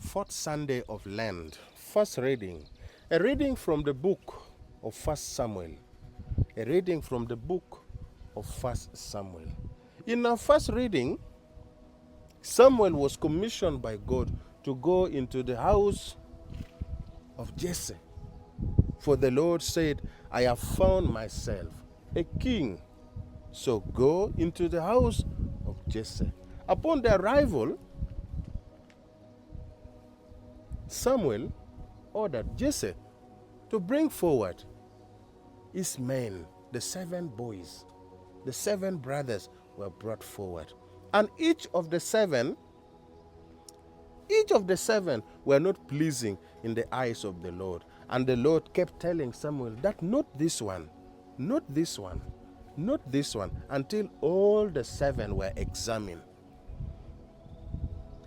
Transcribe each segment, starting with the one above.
fourth Sunday of Lent. First reading, a reading from the book of First Samuel. A reading from the book of First Samuel. In our first reading, Samuel was commissioned by God to go into the house of Jesse. For the Lord said, I have found myself a king. So go into the house of Jesse. Upon their arrival, Samuel ordered Jesse to bring forward his men, the 7 boys. The 7 brothers were brought forward. And each of the seven were not pleasing in the eyes of the Lord. And the Lord kept telling Samuel that not this one, not this one, not this one, until all the 7 were examined.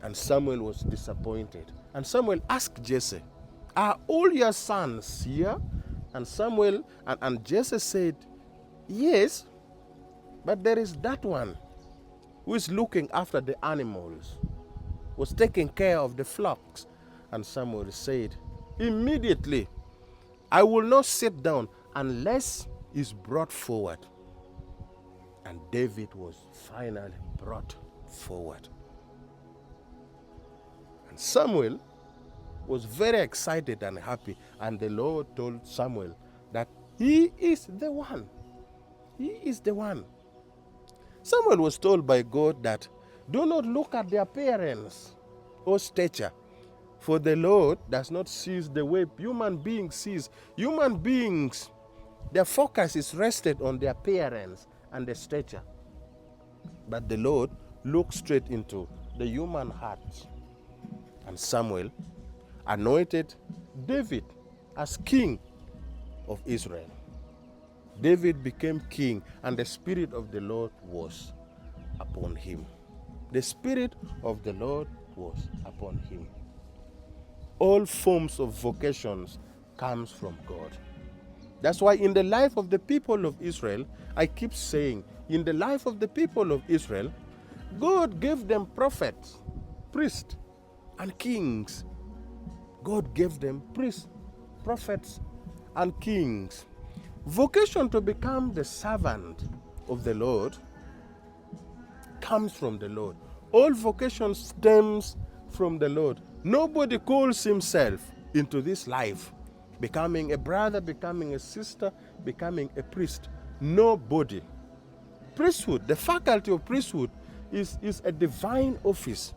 And Samuel was disappointed. And Samuel asked Jesse, are all your sons here? And Samuel and Jesse said, yes, but there is that one who is looking after the animals, was taking care of the flocks. And Samuel said, immediately, I will not sit down unless he's brought forward. And David was finally brought forward. And Samuel was very excited and happy. And the Lord told Samuel that he is the one. He is the one. Samuel was told by God that do not look at the appearance or stature, for the Lord does not see the way human beings sees. Human beings, their focus is rested on the appearance and the stature. But the Lord looks straight into the human heart. And Samuel anointed David as king of Israel. David became king, and the Spirit of the Lord was upon him. The Spirit of the Lord was upon him. All forms of vocations comes from God. That's why in the life of the people of Israel, I keep saying, in the life of the people of Israel, God gave them prophets, priests, and kings. God gave them priests, prophets, and kings. Vocation to become the servant of the Lord comes from the Lord. All vocation stems from the Lord. Nobody calls himself into this life, becoming a brother, becoming a sister, becoming a priest. Nobody. Priesthood, the faculty of priesthood is a divine office.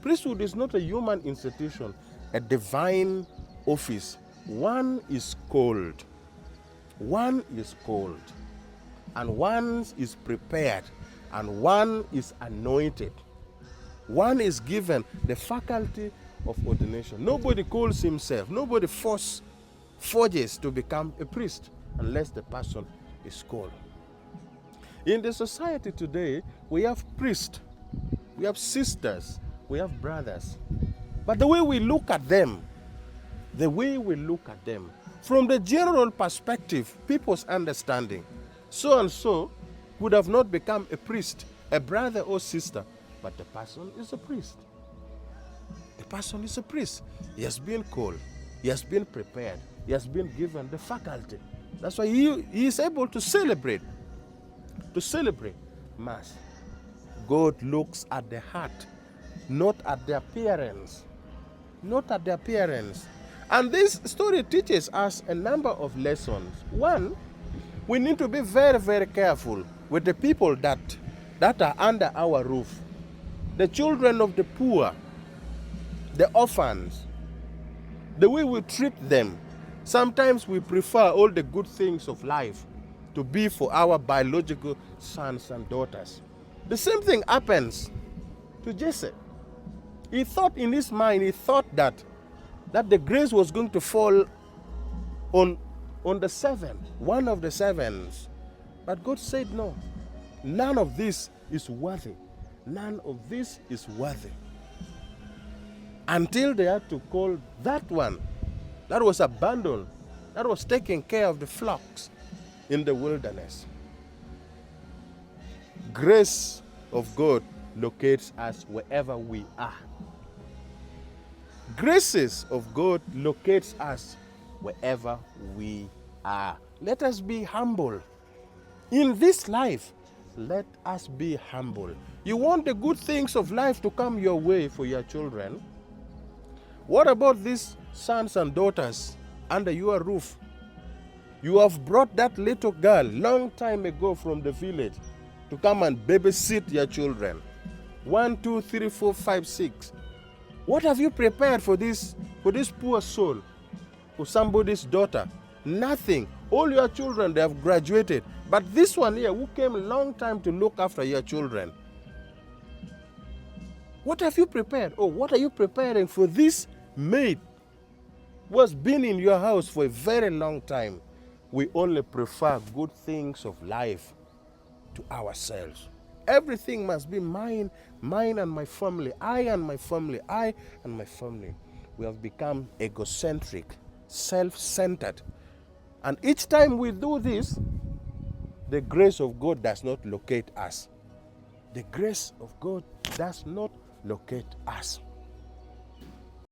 Priesthood is not a human institution, a divine office. One is called. One is called, and one is prepared, and one is anointed. One is given the faculty of ordination. Nobody calls himself, nobody forges to become a priest unless the person is called. In the society today, we have priests, we have sisters, we have brothers. But the way we look at them, from the general perspective, people's understanding, so and so would have not become a priest, a brother or sister, but the person is a priest. The person is a priest. He has been called, he has been prepared, he has been given the faculty. That's why he is able to celebrate Mass. God looks at the heart, not at the appearance. Not at the appearance. And this story teaches us a number of lessons. One, we need to be very, very careful with the people that are under our roof. The children of the poor, the orphans, the way we treat them. Sometimes we prefer all the good things of life to be for our biological sons and daughters. The same thing happens to Jesse. He thought in his mind, that the grace was going to fall on the 7, one of the 7s. But God said, no, none of this is worthy. None of this is worthy. Until they had to call that one that was abandoned, that was taking care of the flocks in the wilderness. Grace of God locates us wherever we are. Graces of God locates us wherever we are. Let us be humble. In this life, let us be humble. You want the good things of life to come your way for your children? What about these sons and daughters under your roof? You have brought that little girl long time ago from the village to come and babysit your children. 1, 2, 3, 4, 5, 6. What have you prepared for this poor soul, for somebody's daughter? Nothing. All your children, they have graduated. But this one here, who came a long time to look after your children, what have you prepared? Oh, what are you preparing for this maid who has been in your house for a very long time? We only prefer good things of life to ourselves. Everything must be mine, mine and my family, I and my family, I and my family. We have become egocentric, self-centered. And each time we do this, the grace of God does not locate us. The grace of God does not locate us.